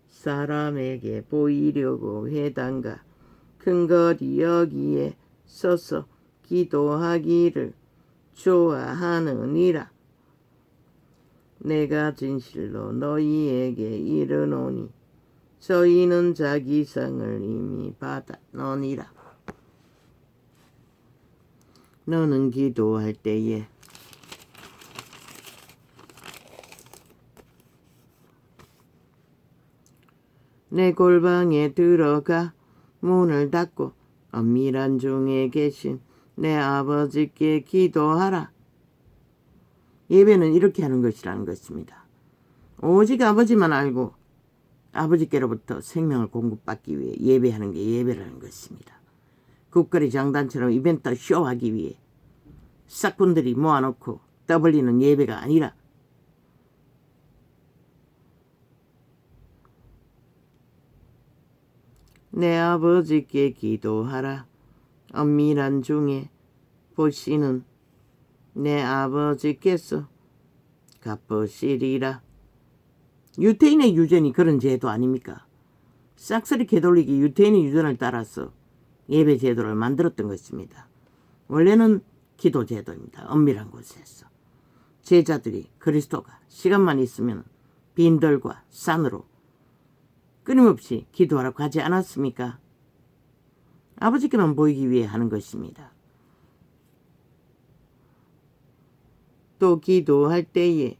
사람에게 보이려고 회당과 큰거리 여기에 서서 기도하기를 좋아하느니라. 내가 진실로 너희에게 이르노니 저희는 자기 상을 이미 받았느니라. 너는 기도할 때에 내 골방에 들어가 문을 닫고 엄밀한 중에 계신 내 아버지께 기도하라. 예배는 이렇게 하는 것이라는 것입니다. 오직 아버지만 알고 아버지께로부터 생명을 공급받기 위해 예배하는 게 예배라는 것입니다. 국거리 장단처럼 이벤트 쇼하기 위해 싹군들이 모아놓고 떠벌리는 예배가 아니라 내 아버지께 기도하라. 엄밀한 중에 보시는 내 아버지께서 갚으시리라. 유태인의 유전이 그런 제도 아닙니까? 싹쓸이 개돌리기 유태인의 유전을 따라서 예배 제도를 만들었던 것입니다. 원래는 기도 제도입니다. 엄밀한 곳에서 제자들이 그리스도가 시간만 있으면 빈들과 산으로 끊임없이 기도하러 가지 않았습니까? 아버지께만 보이기 위해 하는 것입니다. 또 기도할 때에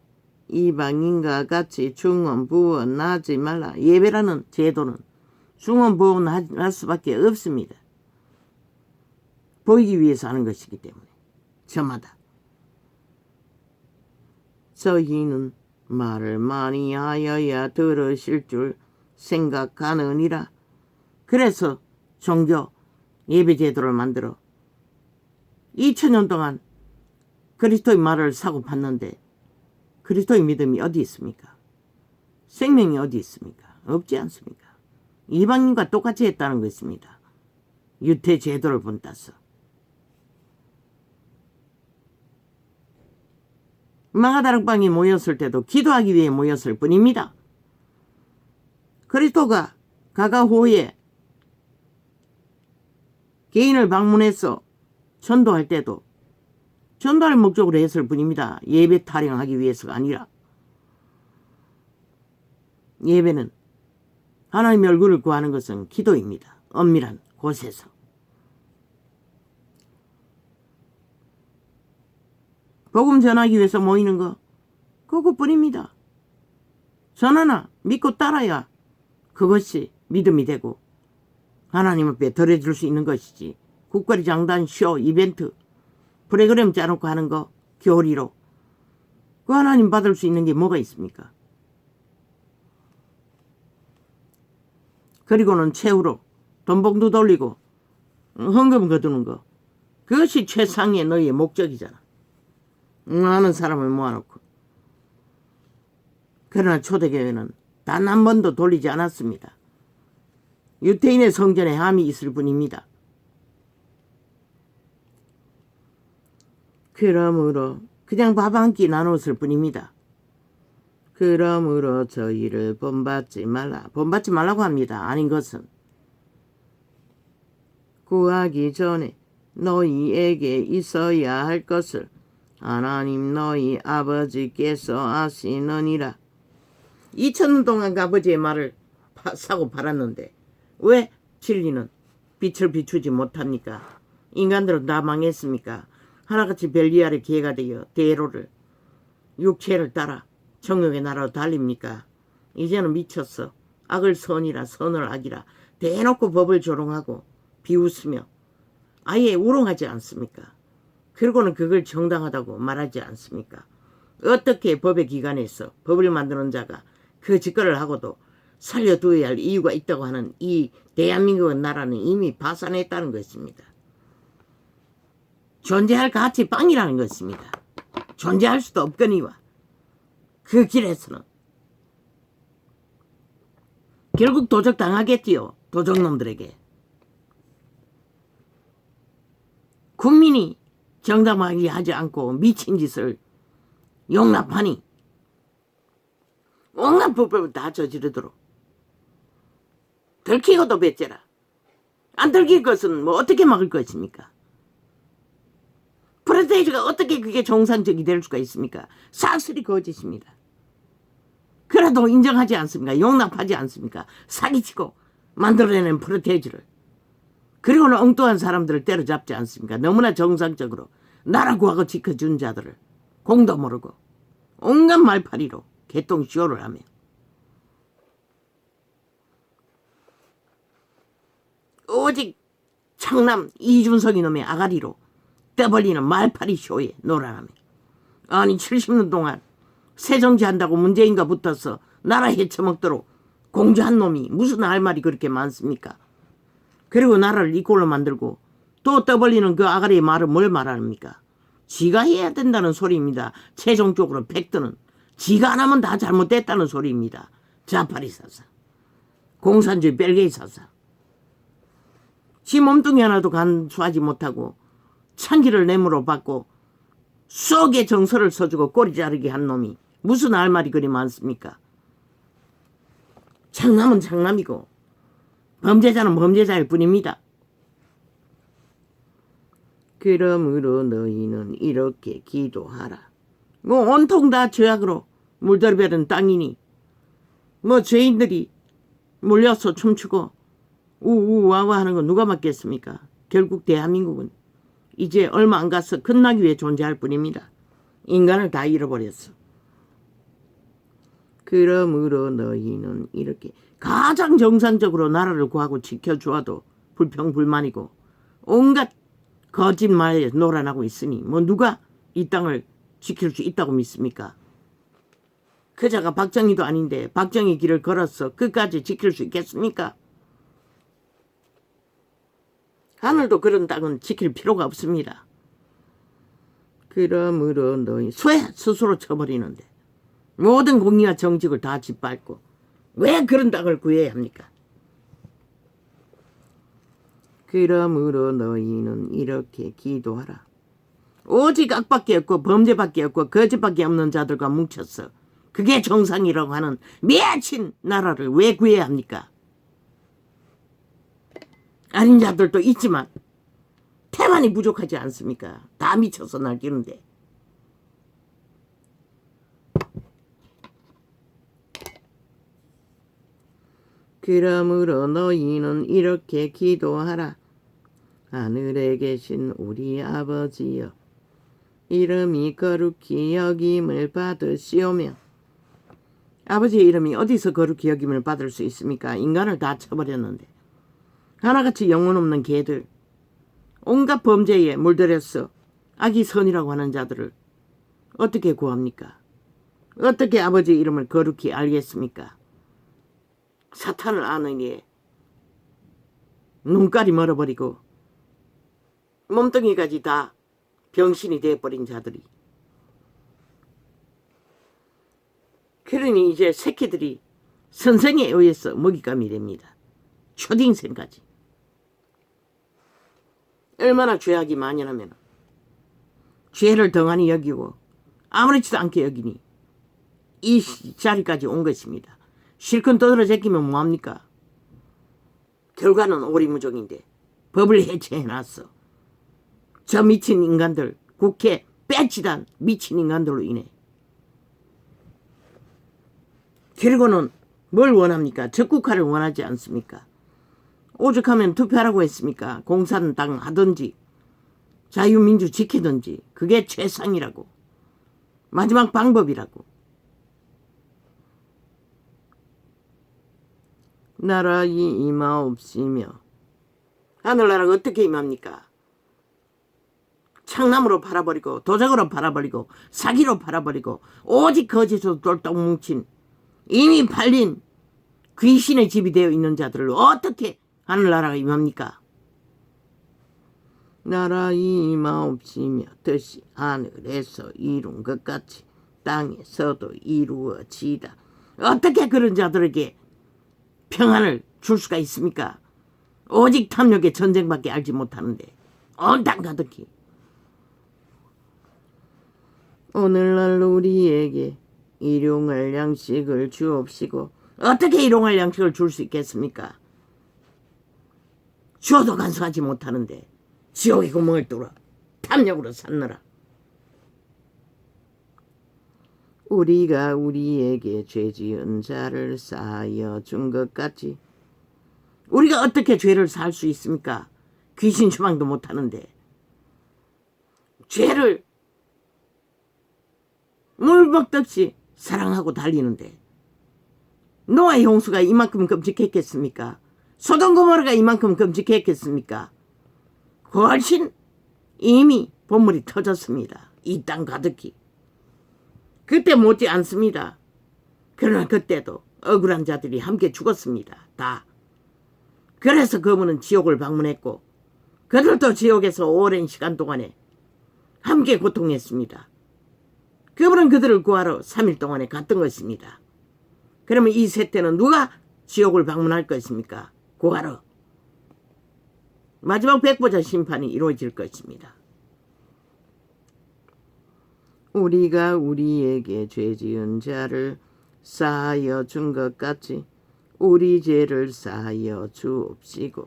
이방인과 같이 중언부언하지 말라. 예배라는 제도는 중언부언할 수밖에 없습니다. 보이기 위해서 하는 것이기 때문에 저마다 저희는 말을 많이 하여야 들으실 줄 생각하느니라. 그래서 종교 예배 제도를 만들어 2000년 동안 그리스도의 말을 사고 봤는데 그리스도의 믿음이 어디 있습니까? 생명이 어디 있습니까? 없지 않습니까? 이방인과 똑같이 했다는 것입니다. 유태 제도를 본따서 마가다락방에 모였을 때도 기도하기 위해 모였을 뿐입니다. 그리스도가 가가호에 개인을 방문해서 전도할 때도 전도할 목적으로 했을 뿐입니다. 예배 타령하기 위해서가 아니라. 예배는 하나님의 얼굴을 구하는 것은 기도입니다. 엄밀한 곳에서. 복음 전하기 위해서 모이는 거 그것뿐입니다. 전하나 믿고 따라야 그것이 믿음이 되고 하나님 앞에 드려줄 수 있는 것이지. 국거리 장단 쇼 이벤트 프로그램 짜놓고 하는 거 교리로 그 하나님 받을 수 있는 게 뭐가 있습니까? 그리고는 최후로 돈봉투 돌리고 헌금 거두는 거 그것이 최상의 너희의 목적이잖아. 하는 사람을 모아놓고. 그러나 초대교회는 단 한 번도 돌리지 않았습니다. 유태인의 성전에 함이 있을 뿐입니다. 그러므로 그냥 밥 한 끼 나눴을 뿐입니다. 그러므로 저희를 본받지 말라. 본받지 말라고 합니다. 아닌 것은 구하기 전에 너희에게 있어야 할 것을 하나님 너희 아버지께서 아시느니라. 2000년 동안 그 아버지의 말을 사고 팔았는데 왜 진리는 빛을 비추지 못합니까? 인간들은 다 망했습니까? 하나같이 벨리 아래 개가 되어 대로를 육체를 따라 정욕의 나라로 달립니까? 이제는 미쳤어. 악을 선이라 선을 악이라 대놓고 법을 조롱하고 비웃으며 아예 우롱하지 않습니까? 그리고는 그걸 정당하다고 말하지 않습니까? 어떻게 법의 기관에서 법을 만드는 자가 그 짓거리를 하고도 살려두어야 할 이유가 있다고 하는 이 대한민국의 나라는 이미 파산했다는 것입니다. 존재할 가치 빵이라는 것입니다. 존재할 수도 없거니와 그 길에서는 결국 도적당하겠지요. 도적놈들에게. 국민이 정당하게 하지 않고 미친 짓을 용납하니 온갖 불법을 다 저지르도록 들키고도 배째라. 안 들킬 것은 뭐 어떻게 막을 것입니까? 프로테이지가 어떻게 그게 정상적이 될 수가 있습니까? 싹쓸이 거짓입니다. 그래도 인정하지 않습니까? 용납하지 않습니까? 사기치고 만들어내는 프로테이지를. 그리고는 엉뚱한 사람들을 때려잡지 않습니까? 너무나 정상적으로 나라 구하고 지켜준 자들을 공도 모르고 온갖 말파리로 개똥쇼를 하며 오직 창남 이준석 이놈의 아가리로 떠벌리는 말파리 쇼에 놀아나며 아니 70년 동안 새정치한다고 문재인과 붙어서 나라 헤쳐먹도록 공주한 놈이 무슨 할 말이 그렇게 많습니까? 그리고 나라를 이꼴로 만들고 또 떠벌리는 그 아가리의 말은 뭘 말합니까? 지가 해야 된다는 소리입니다. 최종적으로 팩트는 지가 안 하면 다 잘못됐다는 소리입니다. 자파리 사사, 공산주의 벨기에 사사. 지 몸뚱이 하나도 간수하지 못하고 창기를 뇌물로 받고 쏙에 정서를 써주고 꼬리 자르게 한 놈이 무슨 할 말이 그리 많습니까? 장남은 장남이고 범죄자는 범죄자일 뿐입니다. 그러므로 너희는 이렇게 기도하라. 뭐 온통 다 죄악으로 물들배는 땅이니 뭐 죄인들이 몰려서 춤추고 우우와와 하는 건 누가 맞겠습니까? 결국 대한민국은 이제 얼마 안 가서 끝나기 위해 존재할 뿐입니다. 인간을 다 잃어버렸어. 그러므로 너희는 이렇게 가장 정상적으로 나라를 구하고 지켜주어도 불평불만이고 온갖 거짓말에 놀아나고 있으니 뭐 누가 이 땅을 지킬 수 있다고 믿습니까? 그자가 박정희도 아닌데 박정희 길을 걸어서 끝까지 지킬 수 있겠습니까? 하늘도 그런 땅은 지킬 필요가 없습니다. 그러므로 너희 스스로 쳐버리는데 모든 공의와 정직을 다 짓밟고 왜 그런 땅을 구해야 합니까? 그러므로 너희는 이렇게 기도하라. 오직 악밖에 없고 범죄밖에 없고 거짓밖에 없는 자들과 뭉쳤어. 그게 정상이라고 하는 미친 나라를 왜 구해야 합니까? 아닌 자들도 있지만 태만이 부족하지 않습니까? 다 미쳐서 날뛰는데. 그러므로 너희는 이렇게 기도하라. 하늘에 계신 우리 아버지여, 이름이 거룩히 여김을 받으시오며. 아버지의 이름이 어디서 거룩히 여김을 받을 수 있습니까? 인간을 다 쳐버렸는데 하나같이 영혼 없는 개들, 온갖 범죄에 물들였어 악이 선이라고 하는 자들을 어떻게 구합니까? 어떻게 아버지의 이름을 거룩히 알겠습니까? 사탄을 아느니 눈깔이 멀어버리고 몸뚱이까지 다 병신이 되어버린 자들이. 그러니 이제 새끼들이 선생에 의해서 먹잇감이 됩니다. 초딩생까지. 얼마나 죄악이 만연하면 죄를 덩하니 여기고 아무렇지도 않게 여기니 이 자리까지 온 것입니다. 실컷 떠들어 제끼면 뭐합니까? 결과는 오리무종인데 법을 해체해놨어. 저 미친 인간들, 국회 빼치단 미친 인간들로 인해 그리고는 뭘 원합니까? 적국화를 원하지 않습니까? 오죽하면 투표하라고 했습니까? 공산당 하든지 자유민주 지키든지 그게 최상이라고. 마지막 방법이라고. 나라이 임하옵시며. 하늘나라가 어떻게 임합니까? 창남으로 팔아버리고 도적으로 팔아버리고 사기로 팔아버리고 오직 거짓으로 똘똘 뭉친 이미 팔린 귀신의 집이 되어 있는 자들을 어떻게 하늘나라가 임합니까? 나라이 임하옵시며 뜻이 하늘에서 이룬 것 같이 땅에서도 이루어지다. 어떻게 그런 자들에게 평안을 줄 수가 있습니까? 오직 탐욕의 전쟁밖에 알지 못하는데 온 땅 가득히. 오늘날 우리에게 일용할 양식을 주옵시고. 어떻게 일용할 양식을 줄 수 있겠습니까? 주어도 간수하지 못하는데 지옥의 구멍을 뚫어 탐욕으로 샀느라. 우리가 우리에게 죄 지은 자를 사하여 준 것 같이. 우리가 어떻게 죄를 살 수 있습니까? 귀신 추방도 못하는데. 죄를 물 먹듯이 사랑하고 달리는데. 노아의 홍수가 이만큼 끔찍했겠습니까? 소돔 고모라가 이만큼 끔찍했겠습니까? 훨씬 이미 본물이 터졌습니다. 이 땅 가득히. 그때 못지 않습니다. 그러나 그때도 억울한 자들이 함께 죽었습니다. 다. 그래서 그분은 지옥을 방문했고 그들도 지옥에서 오랜 시간 동안에 함께 고통했습니다. 그분은 그들을 구하러 3일 동안에 갔던 것입니다. 그러면 이 세태는 누가 지옥을 방문할 것입니까? 구하러. 마지막 백보자 심판이 이루어질 것입니다. 우리가 우리에게 죄 지은 자를 사하여 준 것 같이 우리 죄를 사하여 주옵시고.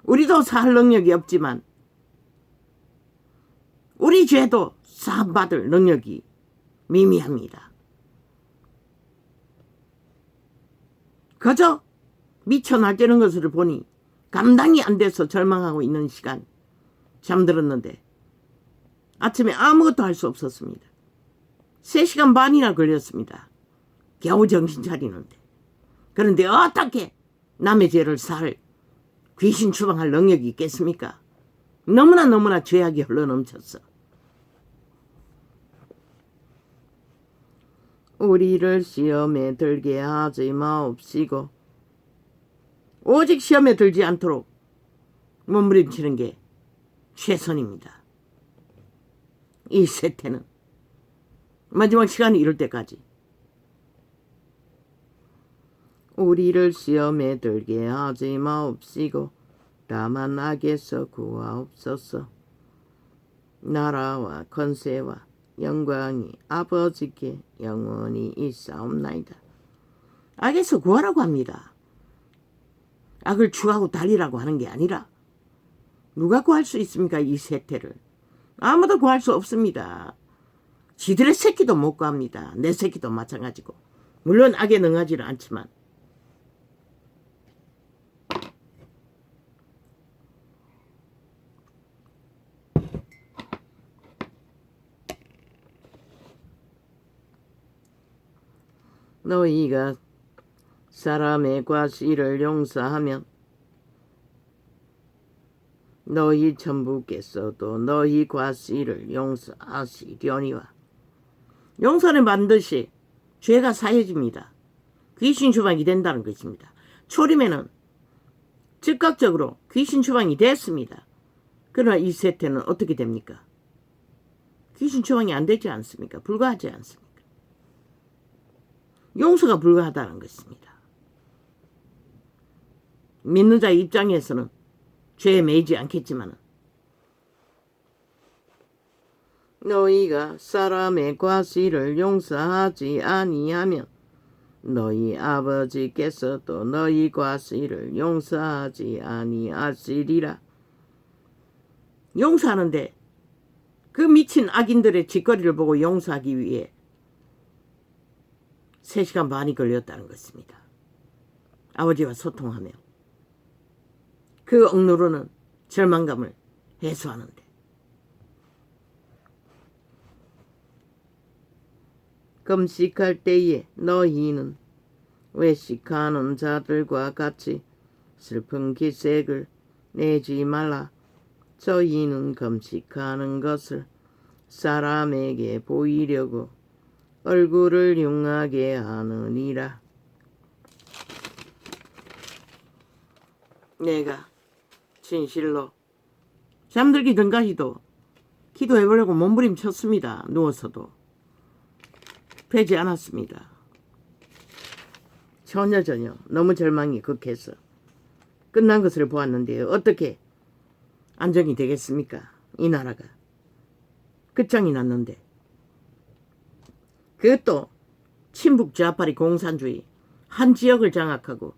우리도 사할 능력이 없지만 우리 죄도 사함받을 능력이 미미합니다. 그저 미쳐 날뛰는 것을 보니 감당이 안 돼서 절망하고 있는 시간 잠들었는데 아침에 아무것도 할 수 없었습니다. 3시간 반이나 걸렸습니다. 겨우 정신 차리는데. 그런데 어떻게 남의 죄를 살 귀신 추방할 능력이 있겠습니까? 너무나 죄악이 흘러넘쳤어. 우리를 시험에 들게 하지 마옵시고. 오직 시험에 들지 않도록 몸부림치는 게 최선입니다. 이 세태는 마지막 시간이 이럴 때까지. 우리를 시험에 들게 하지 마옵시고 다만 악에서 구하옵소서. 나라와 권세와 영광이 아버지께 영원히 있사옵나이다. 악에서 구하라고 합니다. 악을 추구하고 달리라고 하는 게 아니라. 누가 구할 수 있습니까? 이 세태를. 아무도 구할 수 없습니다. 지들의 새끼도 못 구합니다. 내 새끼도 마찬가지고. 물론 악에 능하지는 않지만. 너희가 사람의 과실을 용서하면 너희 천부께서도 너희 과실을 용서하시려니와. 용서는 반드시 죄가 사해집니다. 귀신 추방이 된다는 것입니다. 초림에는 즉각적으로 귀신 추방이 됐습니다. 그러나 이 세태는 어떻게 됩니까? 귀신 추방이 안 되지 않습니까? 불가하지 않습니까? 용서가 불가하다는 것입니다. 믿는 자의 입장에서는 죄에 매이지 않겠지만 너희가 사람의 과실을 용서하지 아니하면 너희 아버지께서도 너희 과실을 용서하지 아니하시리라. 용서하는데 그 미친 악인들의 짓거리를 보고 용서하기 위해 3시간 반이 걸렸다는 것입니다. 아버지와 소통하며 그 억누르는 절망감을 해소하는데 금식할 때에 너희는 외식하는 자들과 같이 슬픈 기색을 내지 말라. 저희는 금식하는 것을 사람에게 보이려고 얼굴을 흉하게 하느니라. 내가 진실로 잠들기 전까지도 기도해보려고 몸부림쳤습니다. 누워서도 되지 않았습니다. 전혀 너무 절망이 극해서 끝난 것을 보았는데요. 어떻게 안정이 되겠습니까? 이 나라가 끝장이 났는데 그것도 친북 좌파리 공산주의 한 지역을 장악하고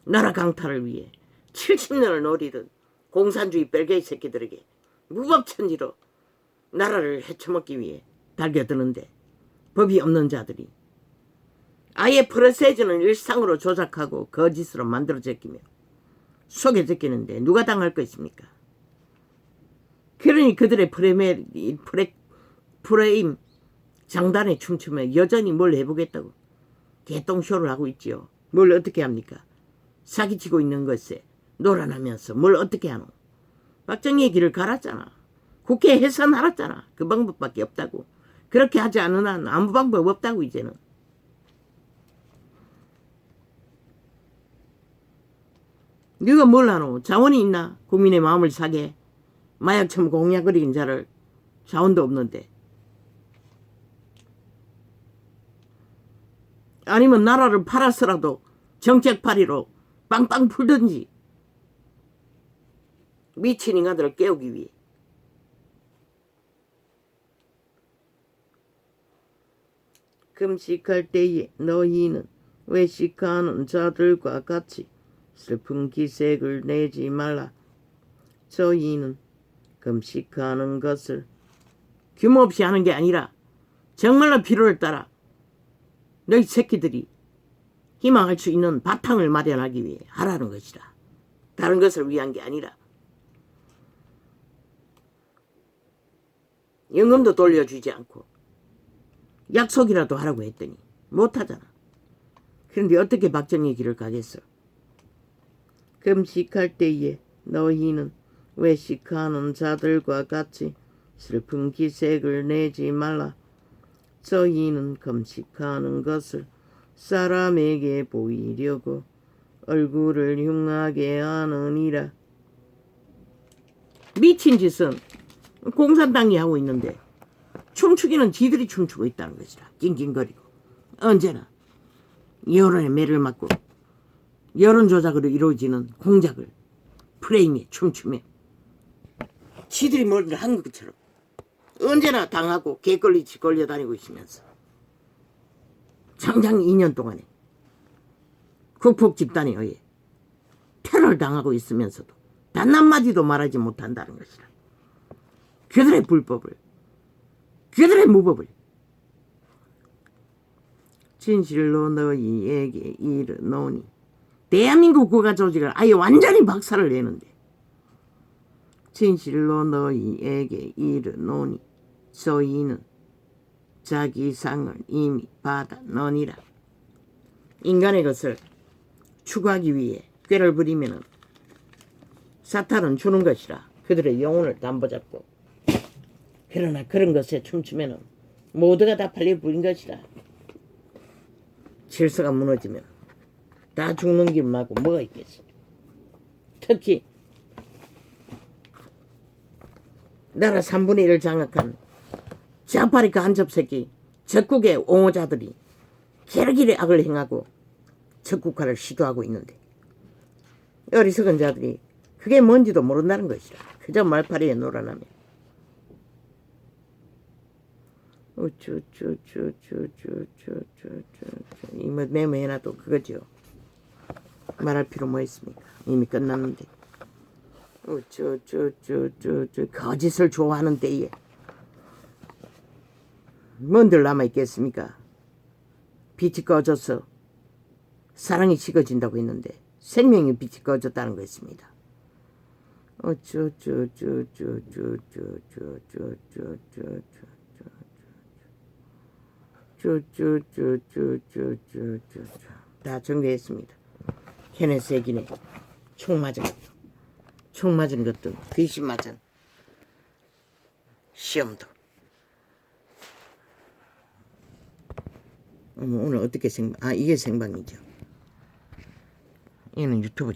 나라 강탈을 위해 70년을 노리던 공산주의 뺄개이 새끼들에게 무법천지로 나라를 헤쳐먹기 위해 달겨드는데 법이 없는 자들이 아예 프로세저는 일상으로 조작하고 거짓으로 만들어 제끼며 속여 제끼는데 누가 당할 것입니까? 그러니 그들의 프레임 장단에 춤추며 여전히 뭘 해보겠다고 개똥쇼를 하고 있지요. 뭘 어떻게 합니까? 사기치고 있는 것에 놀아나면서 뭘 어떻게 하노? 박정희의 길을 갈았잖아. 국회 해산하랐잖아. 그 방법밖에 없다고. 그렇게 하지 않은 한 아무 방법 없다고 이제는. 네가 뭘 하노? 자원이 있나? 국민의 마음을 사게 마약처럼 공약거리는 자를 자원도 없는데. 아니면 나라를 팔아서라도 정책팔이로 빵빵 풀든지 미친 인간들을 깨우기 위해. 금식할 때에 너희는 외식하는 자들과 같이 슬픈 기색을 내지 말라. 저희는 금식하는 것을 규모 없이 하는 게 아니라 정말로 필요를 따라 너희 새끼들이 희망할 수 있는 바탕을 마련하기 위해 하라는 것이라. 다른 것을 위한 게 아니라. 연금도 돌려주지 않고 약속이라도 하라고 했더니 못하잖아. 그런데 어떻게 박정희 길을 가겠어? 금식할 때에 너희는 외식하는 자들과 같이 슬픈 기색을 내지 말라. 저희는 금식하는 것을 사람에게 보이려고 얼굴을 흉하게 하느니라. 미친 짓은 공산당이 하고 있는데 춤추기는 지들이 춤추고 있다는 것이라. 낑낑거리고 언제나 여론의 매를 맞고 여론 조작으로 이루어지는 공작을 프레임에 춤추며 지들이 뭘 한 것처럼 언제나 당하고 개걸리치 걸려다니고 있으면서 장장 2년 동안에 국폭 집단에 의해 테러를 당하고 있으면서도 단 한마디도 말하지 못한다는 것이라. 그들의 불법을, 그들의 무법을 진실로 너희에게 이르노니. 대한민국 국가조직을 아예 완전히 박살을 내는데 진실로 너희에게 이르노니 저희는 자기 상을 이미 받아너니라. 인간의 것을 추구하기 위해 꾀를 부리면 사탄은 주는 것이라. 그들의 영혼을 담보잡고. 그러나 그런 것에 춤추면 모두가 다 팔려버린 것이라. 질서가 무너지면 다 죽는 길 말고 뭐가 있겠어. 특히 나라 3분의 1을 장악한 좌파리 간접새끼 적국의 옹호자들이 기러기의 악을 행하고 적국화를 시도하고 있는데 어리석은 자들이 그게 뭔지도 모른다는 것이라. 그저 말파리에 놀아나며 이뭐 메모해놔도 그거죠. 말할 필요 뭐 있습니까? 이미 끝났는데. 거짓을 좋아하는 때에 뭔들 남아있겠습니까? 빛이 꺼져서 사랑이 식어진다고 했는데 생명의 빛이 꺼졌다는 것입니다. 다 정리했습니다. 케네스 에긴에 총 맞은 것도 귀신 맞은 시험도. 오늘 어떻게 이게 생방이죠. 이거는 유튜브